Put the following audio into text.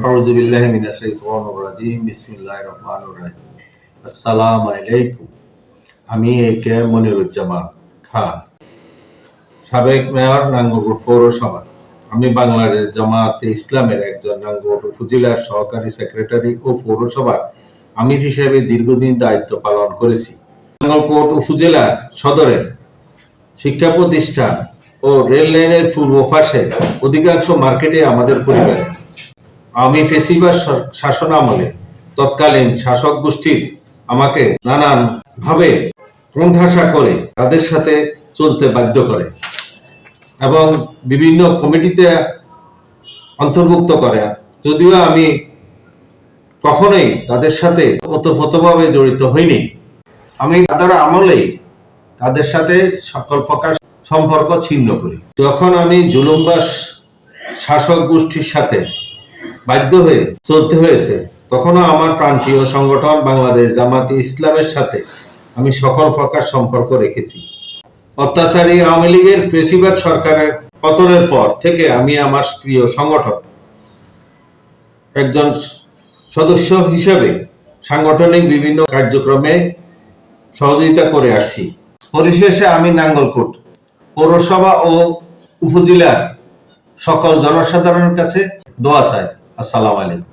আউযু বিল্লাহি মিনাশ শাইতানির রাজিম বিসমিল্লাহির রহমানির রহিম। আসসালামু আলাইকুম। আমি একে মনিরুজ্জামান খান, সাবেক মেয়র নাঙ্গলকোট পৌরসভা। আমি বাংলাদেশ জামায়াতে ইসলামের একজন নাঙ্গলকোট উপজেলার সহকারী সেক্রেটারি ও পৌরসভার আমির হিসেবে দীর্ঘদিন দায়িত্ব পালন করেছি। নাঙ্গলকোট উপজেলার সদরের শিক্ষা প্রতিষ্ঠান ও রেল লাইনের পূর্ব পাশে অধিকাংশ মার্কেটে আমাদের পরিবার। আমি ফেসিবাদ শাসন আমলে তৎকালীন শাসক গোষ্ঠীর আমাকে নানান ভাবে কোণঠাসা করে তাদের সাথে চলতে বাধ্য করে এবং বিভিন্ন কমিটিতে অন্তর্ভুক্ত করে, যদিও আমি কখনোই তাদের সাথে ওতপ্রোতভাবে জড়িত হইনি। আমি তাদের আমলেই তাদের সাথে সকল প্রকার সম্পর্ক ছিন্ন করি। যখন আমি জুলুমবাজ শাসক গোষ্ঠীর সাথে বাধ্য হয়ে চলতে হয়েছে, তখনও আমার প্রান্তীয় সংগঠন বাংলাদেশ জামায়াতে ইসলামের সাথে আমি সকল প্রকার সম্পর্ক রেখেছি। অত্যাচারী আওয়ামী লীগের ফেসিবাদ সরকারের পতনের পর থেকে আমি আমার প্রিয় সংগঠন একজন সদস্য হিসেবে সাংগঠনিক বিভিন্ন কার্যক্রমে সহযোগিতা করে আসছি। পরিশেষে আমি নাঙ্গলকোট পৌরসভা ও উপজেলার সকল জনসাধারণের কাছে দোয়া চাই। আসসালামু আলাইকুম।